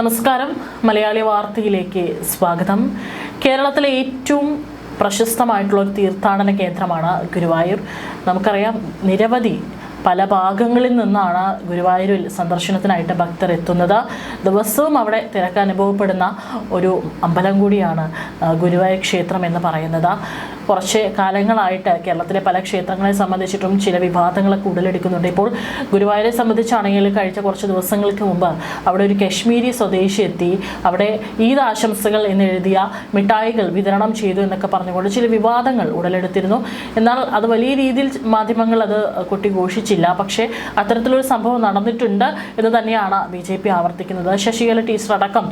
നമസ്കാരം. മലയാളി വാർത്തയിലേക്ക് സ്വാഗതം. കേരളത്തിലെ ഏറ്റവും പ്രശസ്തമായിട്ടുള്ള ഒരു തീർത്ഥാടന കേന്ദ്രമാണ് ഗുരുവായൂർ. നമുക്കറിയാം, നിരവധി പല ഭാഗങ്ങളിൽ നിന്നാണ് ഗുരുവായൂരിൽ സന്ദർശനത്തിനായിട്ട് ഭക്തർ എത്തുന്നത്. ദിവസവും അവിടെ തിരക്ക് അനുഭവപ്പെടുന്ന ഒരു അമ്പലം കൂടിയാണ് ഗുരുവായൂർ ക്ഷേത്രം എന്ന് പറയുന്നത്. കുറച്ച് കാലങ്ങളായിട്ട് കേരളത്തിലെ പല ക്ഷേത്രങ്ങളെ സംബന്ധിച്ചിട്ടും ചില വിവാദങ്ങളൊക്കെ ഉടലെടുക്കുന്നുണ്ട്. ഇപ്പോൾ ഗുരുവായൂരെ സംബന്ധിച്ചാണെങ്കിൽ കഴിഞ്ഞ കുറച്ച് ദിവസങ്ങൾക്ക് മുമ്പ് അവിടെ ഒരു കശ്മീരി സ്വദേശി എത്തി അവിടെ ഈദ് ആശംസകൾ എന്നെഴുതിയ മിഠായികൾ വിതരണം ചെയ്തു എന്നൊക്കെ പറഞ്ഞുകൊണ്ട് ചില വിവാദങ്ങൾ ഉടലെടുത്തിരുന്നു. എന്നാൽ അത് വലിയ രീതിയിൽ മാധ്യമങ്ങൾ അത് കൊട്ടിഘോഷിച്ചു. പക്ഷേ അത്തരത്തിലൊരു സംഭവം നടന്നിട്ടുണ്ട് എന്ന് തന്നെയാണ് BJP ആവർത്തിക്കുന്നത്. ശശികല ടീച്ചർ അടക്കം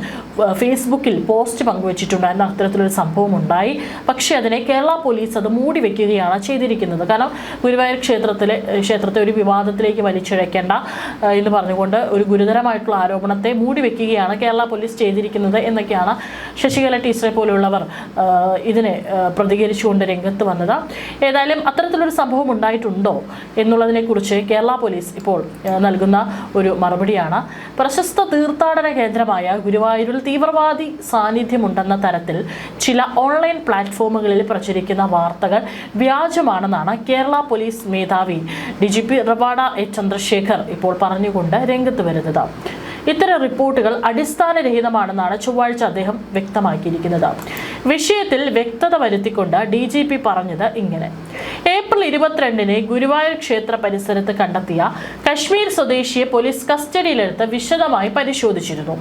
ഫേസ്ബുക്കിൽ പോസ്റ്റ് പങ്കുവച്ചിട്ടുണ്ടായിരുന്നു. അത്തരത്തിലൊരു സംഭവം ഉണ്ടായി. പക്ഷേ അതിനെ കേരള പോലീസ് അത് മൂടി വെക്കുകയാണ് ചെയ്തിരിക്കുന്നത്. കാരണം ഗുരുവായൂർ ക്ഷേത്രത്തെ ഒരു വിവാദത്തിലേക്ക് വലിച്ചിഴക്കേണ്ട എന്ന് പറഞ്ഞുകൊണ്ട് ഒരു ഗുരുതരമായിട്ടുള്ള ആരോപണത്തെ മൂടി വെക്കുകയാണ് കേരള പോലീസ് ചെയ്തിരിക്കുന്നത് എന്നൊക്കെയാണ് ശശികല ടീച്ചറെ പോലുള്ളവർ ഇതിനെ പ്രതികരിച്ചുകൊണ്ട് രംഗത്ത് വന്നത്. ഏതായാലും അത്തരത്തിലൊരു സംഭവം ഉണ്ടായിട്ടുണ്ടോ എന്നുള്ളതിനെ കുറിച്ച് കേരള പോലീസ് ഇപ്പോൾ നൽകുന്ന ഒരു മറുപടിയാണ്. പ്രശസ്ത തീർത്ഥാടന കേന്ദ്രമായ ഗുരുവായൂരിൽ തീവ്രവാദി സാന്നിധ്യമുണ്ടെന്ന തരത്തിൽ ചില ഓൺലൈൻ പ്ലാറ്റ്ഫോമുകളിൽ പ്രചരിക്കുന്ന വാർത്തകൾ വ്യാജമാണെന്നാണ് കേരള പോലീസ് മേധാവി DGP റവാഡ എച്ച് ചന്ദ്രശേഖർ ഇപ്പോൾ പറഞ്ഞുകൊണ്ട് രംഗത്ത് വരുന്നത്. ഇത്തരം റിപ്പോർട്ടുകൾ അടിസ്ഥാനരഹിതമാണെന്നാണ് ചൊവ്വാഴ്ച അദ്ദേഹം വ്യക്തമാക്കിയിരിക്കുന്നത്. വിഷയത്തിൽ വ്യക്തത വരുത്തിക്കൊണ്ട് DGP പറഞ്ഞത് ഇങ്ങനെ: ഏപ്രിൽ 22-ന് ഗുരുവായൂർ ക്ഷേത്ര പരിസരത്ത് കണ്ടെത്തിയ കശ്മീർ സ്വദേശിയെ പോലീസ് കസ്റ്റഡിയിലെടുത്ത് വിശദമായി പരിശോധിച്ചിരുന്നു.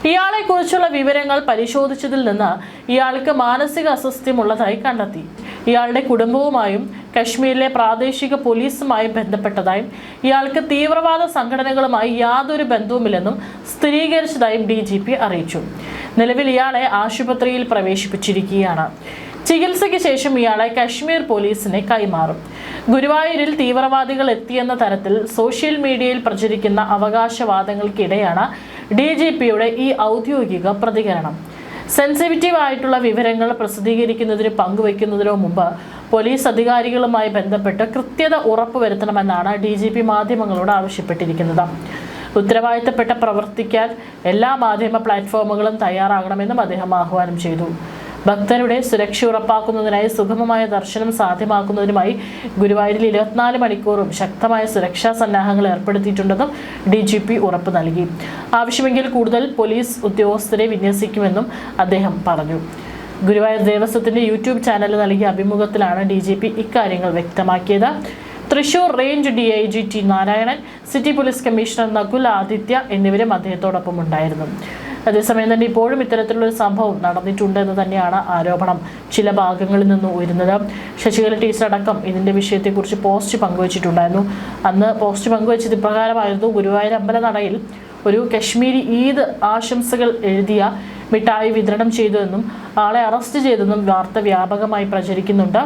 ഇയാളെക്കുറിച്ചുള്ള വിവരങ്ങൾ പരിശോധിച്ചതിൽ നിന്ന് ഇയാൾക്ക് മാനസിക അസ്വസ്ഥ്യമുള്ളതായി കണ്ടെത്തി. ഇയാളുടെ കുടുംബവുമായും കശ്മീരിലെ പ്രാദേശിക പോലീസുമായും ബന്ധപ്പെട്ടതായും ഇയാൾക്ക് തീവ്രവാദ സംഘടനകളുമായി യാതൊരു ബന്ധവുമില്ലെന്നും സ്ഥിരീകരിച്ചതായും DGP അറിയിച്ചു. നിലവിൽ ഇയാളെ ആശുപത്രിയിൽ പ്രവേശിപ്പിച്ചിരിക്കുകയാണ്. ചികിത്സയ്ക്ക് ശേഷം ഇയാളെ കശ്മീർ പോലീസിനെ കൈമാറും. ഗുരുവായൂരിൽ തീവ്രവാദികൾ എത്തിയെന്ന തരത്തിൽ സോഷ്യൽ മീഡിയയിൽ പ്രചരിക്കുന്ന അവകാശവാദങ്ങൾക്കിടെയാണ് DGPയുടെ ഈ ഔദ്യോഗിക പ്രതികരണം. സെൻസിറ്റീവ് ആയിട്ടുള്ള വിവരങ്ങൾ പ്രസിദ്ധീകരിക്കുന്നതിന് പങ്കുവയ്ക്കുന്നതിനോ മുമ്പ് പോലീസ് അധികാരികളുമായി ബന്ധപ്പെട്ട് കൃത്യത ഉറപ്പുവരുത്തണമെന്നാണ് DGP മാധ്യമങ്ങളോട് ആവശ്യപ്പെട്ടിരിക്കുന്നത്. ഉത്തരവാദിത്തപ്പെട്ട പ്രവർത്തിക്കാൻ എല്ലാ മാധ്യമ പ്ലാറ്റ്ഫോമുകളും തയ്യാറാകണമെന്നും അദ്ദേഹം ആഹ്വാനം ചെയ്തു. ഭക്തരുടെ സുരക്ഷ ഉറപ്പാക്കുന്നതിനായി സുഗമമായ ദർശനം സാധ്യമാക്കുന്നതിനുമായി ഗുരുവായൂരിൽ 24 മണിക്കൂറും ശക്തമായ സുരക്ഷാ സന്നാഹങ്ങൾ ഏർപ്പെടുത്തിയിട്ടുണ്ടെന്നും DGP ഉറപ്പ് നൽകി. ആവശ്യമെങ്കിൽ കൂടുതൽ പോലീസ് ഉദ്യോഗസ്ഥരെ വിന്യസിക്കുമെന്നും അദ്ദേഹം പറഞ്ഞു. ഗുരുവായൂർ ദേവസ്വത്തിന്റെ YouTube ചാനലിൽ നൽകിയ അഭിമുഖത്തിലാണ് DGP ഇക്കാര്യങ്ങൾ വ്യക്തമാക്കിയത്. Thrissur range DIG T Narayanan, city police commissioner Nakul Aditya എന്നിവരും അദ്ദേഹത്തോടൊപ്പം ഉണ്ടായിരുന്നു. അതേസമയം തന്നെ ഇപ്പോഴും ഇത്തരത്തിലുള്ള ഒരു സംഭവം നടന്നിട്ടുണ്ട് എന്ന് തന്നെയാണ് ആരോപണം ചില ഭാഗങ്ങളിൽ നിന്ന് ഉയരുന്നത്. ശശികല ടീച്ചർ അടക്കം ഇതിൻ്റെ വിഷയത്തെക്കുറിച്ച് പോസ്റ്റ് പങ്കുവച്ചിട്ടുണ്ടായിരുന്നു. അന്ന് പോസ്റ്റ് പങ്കുവച്ചത് ഇപ്രകാരമായിരുന്നു: ഗുരുവായൂർ അമ്പലനടയിൽ ഒരു കശ്മീരി ഈദ് ആശംസകൾ എഴുതിയ മിഠായി വിതരണം ചെയ്തുവെന്നും ആളെ അറസ്റ്റ് ചെയ്തെന്നും വാർത്ത വ്യാപകമായി പ്രചരിക്കുന്നുണ്ട്.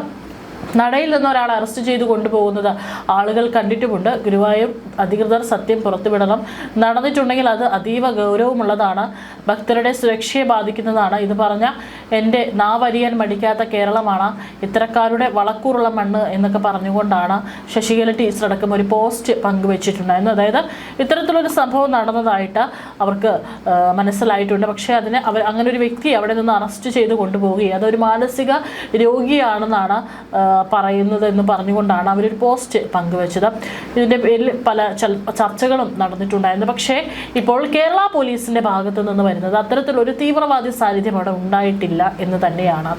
നടയിൽ നിന്ന് ഒരാളെ അറസ്റ്റ് ചെയ്ത് കൊണ്ടുപോകുന്നത് ആളുകൾ കണ്ടിട്ടുമുണ്ട്. ഗുരുവായൂർ അധികൃതർ സത്യം പുറത്തുവിടണം. നടന്നിട്ടുണ്ടെങ്കിൽ അത് അതീവ ഗൗരവമുള്ളതാണ്, ഭക്തരുടെ സുരക്ഷയെ ബാധിക്കുന്നതാണ്. ഇത് പറഞ്ഞ എൻ്റെ നാവരിയാൻ മടിക്കാത്ത കേരളമാണ്, ഇത്തരക്കാരുടെ വളക്കൂറുള്ള മണ്ണ് എന്നൊക്കെ പറഞ്ഞുകൊണ്ടാണ് ശശികല ടീച്ചർ അടക്കം ഒരു പോസ്റ്റ് പങ്കുവച്ചിട്ടുണ്ടായിരുന്നു. അതായത് ഇത്തരത്തിലൊരു സംഭവം നടന്നതായിട്ട് അവർക്ക് മനസ്സിലായിട്ടുണ്ട്. പക്ഷേ അതിന് അങ്ങനെ ഒരു വ്യക്തി അവിടെ നിന്ന് അറസ്റ്റ് ചെയ്ത് കൊണ്ടുപോവുകയും അതൊരു മാനസിക രോഗിയാണെന്നാണ് പറയുന്നത് എന്ന് പറഞ്ഞുകൊണ്ടാണ് അവരൊരു പോസ്റ്റ് പങ്കുവച്ചത്. ഇതിൻ്റെ പേരിൽ പല ചർച്ചകളും നടന്നിട്ടുണ്ടായിരുന്നു. പക്ഷേ ഇപ്പോൾ കേരള പോലീസിൻ്റെ ഭാഗത്തു നിന്ന് വരുന്നത് അത്തരത്തിലൊരു തീവ്രവാദി സാന്നിധ്യം അവിടെ ഉണ്ടായിട്ടില്ല എന്ന് തന്നെയാണ്.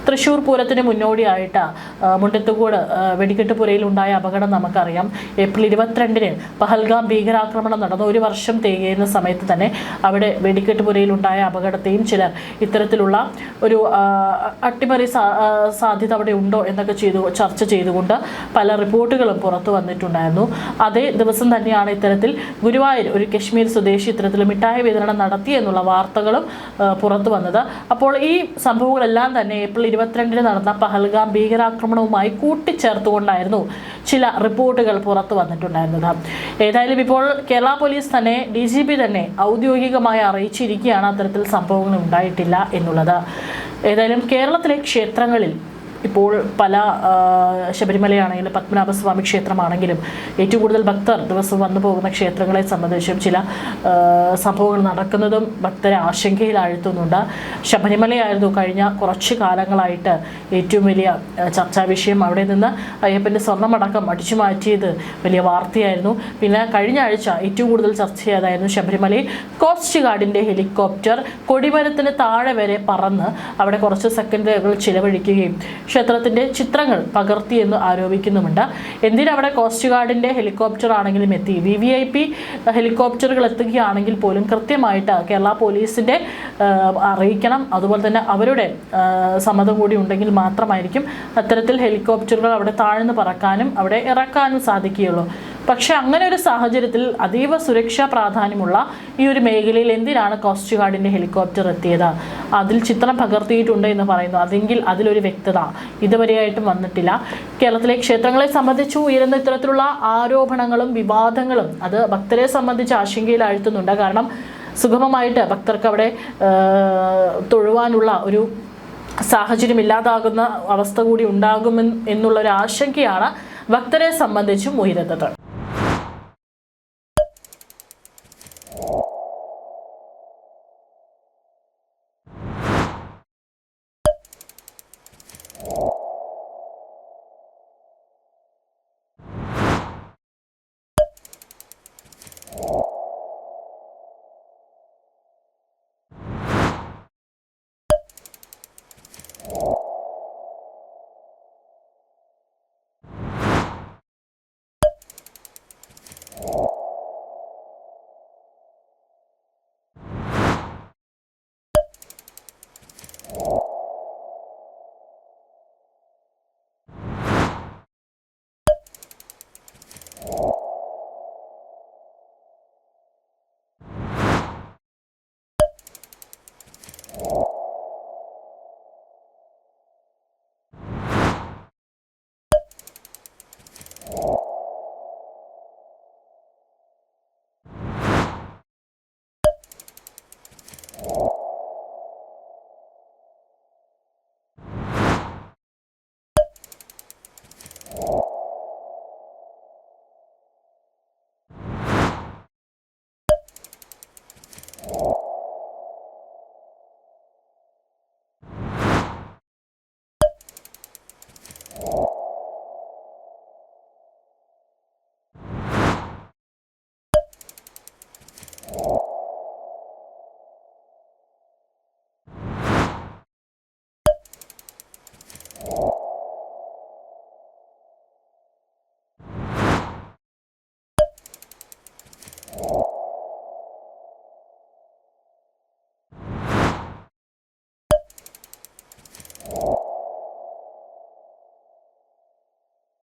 തൃശ്ശൂർ പൂരത്തിന് മുന്നോടിയായിട്ട് മുണ്ടത്തുകോട് വെടിക്കെട്ട് പുരയിൽ ഉണ്ടായ അപകടം നമുക്കറിയാം. ഏപ്രിൽ 22-ന് പഹൽഗാം ഭീകരാക്രമണം നടന്ന 1 വർഷം തികയുന്ന സമയത്ത് തന്നെ അവിടെ വെടിക്കെട്ട് പുരയിൽ ഉണ്ടായ അപകടത്തെയും ചിലർ ഇത്തരത്തിലുള്ള ഒരു അട്ടിമറി സാധ്യത അവിടെ ഉണ്ടോ എന്നൊക്കെ ചർച്ച ചെയ്തുകൊണ്ട് പല റിപ്പോർട്ടുകളും പുറത്തു വന്നിട്ടുണ്ടായിരുന്നു. അതേ ദിവസം തന്നെയാണ് ഇത്തരത്തിൽ ഗുരുവായൂർ ഒരു കശ്മീർ സ്വദേശി ഇത്തരത്തിൽ മിഠായി വിതരണം നടത്തി എന്നുള്ള വാർത്തകളും പുറത്തു വന്നത്. അപ്പോൾ ഈ സംഭവങ്ങളെല്ലാം തന്നെ ഏപ്രിൽ 22-ന് നടന്ന പഹൽഗാം ഭീകരാക്രമണവുമായി കൂട്ടിച്ചേർത്തുകൊണ്ടായിരുന്നു ചില റിപ്പോർട്ടുകൾ പുറത്തു വന്നിട്ടുണ്ടായിരുന്നത്. ഏതായാലും ഇപ്പോൾ കേരള പോലീസ് തന്നെ DGP തന്നെ ഔദ്യോഗികമായി അറിയിച്ചിരിക്കുകയാണ് അത്തരത്തിൽ സംഭവങ്ങൾ ഉണ്ടായിട്ടില്ല എന്നുള്ളത്. ഏതായാലും കേരളത്തിലെ ക്ഷേത്രങ്ങളിൽ ഇപ്പോൾ പല ശബരിമലയാണെങ്കിലും പത്മനാഭസ്വാമി ക്ഷേത്രമാണെങ്കിലും ഏറ്റവും കൂടുതൽ ഭക്തർ ദിവസം വന്നു പോകുന്ന ക്ഷേത്രങ്ങളെ സംബന്ധിച്ചും ചില സംഭവങ്ങൾ നടക്കുന്നതും ഭക്തരെ ആശങ്കയിലാഴ്ത്തുന്നുണ്ട്. ശബരിമലയായിരുന്നു കഴിഞ്ഞ കുറച്ച് കാലങ്ങളായിട്ട് ഏറ്റവും വലിയ ചർച്ചാ വിഷയം. അവിടെ നിന്ന് അയ്യപ്പൻ്റെ സ്വർണ്ണമടക്കം അടിച്ചു മാറ്റിയത് വലിയ വാർത്തയായിരുന്നു. പിന്നെ കഴിഞ്ഞ ആഴ്ച ഏറ്റവും കൂടുതൽ ചർച്ച ചെയ്തതായിരുന്നു ശബരിമലയിൽ കോസ്റ്റ് ഗാർഡിൻ്റെ ഹെലികോപ്റ്റർ കൊടിമരത്തിന് താഴെ വരെ പറന്ന് അവിടെ കുറച്ച് സെക്കൻഡുകൾ ചിലവഴിക്കുകയും ക്ഷേത്രത്തിൻ്റെ ചിത്രങ്ങൾ പകർത്തിയെന്ന് ആരോപിക്കുന്നുമുണ്ട്. എന്തിനവിടെ കോസ്റ്റ് ഗാർഡിൻ്റെ ഹെലികോപ്റ്റർ ആണെങ്കിലും എത്തി, VVIP ഹെലികോപ്റ്ററുകൾ എത്തുകയാണെങ്കിൽ പോലും കൃത്യമായിട്ട് കേരള പോലീസിൻ്റെ അറിയിക്കണം. അതുപോലെ തന്നെ അവരുടെ സമ്മതം കൂടി ഉണ്ടെങ്കിൽ മാത്രമായിരിക്കും അത്തരത്തിൽ ഹെലികോപ്റ്ററുകൾ അവിടെ താഴ്ന്നു പറക്കാനും അവിടെ ഇറക്കാനും സാധിക്കുകയുള്ളൂ. പക്ഷേ അങ്ങനെ ഒരു സാഹചര്യത്തിൽ അതീവ സുരക്ഷാ പ്രാധാന്യമുള്ള ഈ ഒരു മേഖലയിൽ എന്തിനാണ് കോസ്റ്റ് ഗാർഡിൻ്റെ ഹെലികോപ്റ്റർ എത്തിയത്? അതിൽ ചിത്രം പകർത്തിയിട്ടുണ്ട് എന്ന് പറയുന്നു. അതെങ്കിൽ അതിലൊരു വ്യക്തത ഇതുവരെയായിട്ടും വന്നിട്ടില്ല. കേരളത്തിലെ ക്ഷേത്രങ്ങളെ സംബന്ധിച്ച് ഉയരുന്ന ഇത്തരത്തിലുള്ള ആരോപണങ്ങളും വിവാദങ്ങളും അത് ഭക്തരെ സംബന്ധിച്ച് ആശങ്കയിലാഴ്ത്തുന്നുണ്ട്. കാരണം സുഗമമായിട്ട് ഭക്തർക്ക് അവിടെ തൊഴുവാനുള്ള ഒരു സാഹചര്യം ഇല്ലാതാകുന്ന അവസ്ഥ കൂടി ഉണ്ടാകുമെന്നുള്ളൊരു ആശങ്കയാണ് ഭക്തരെ സംബന്ധിച്ചും ഉയരുന്നത്.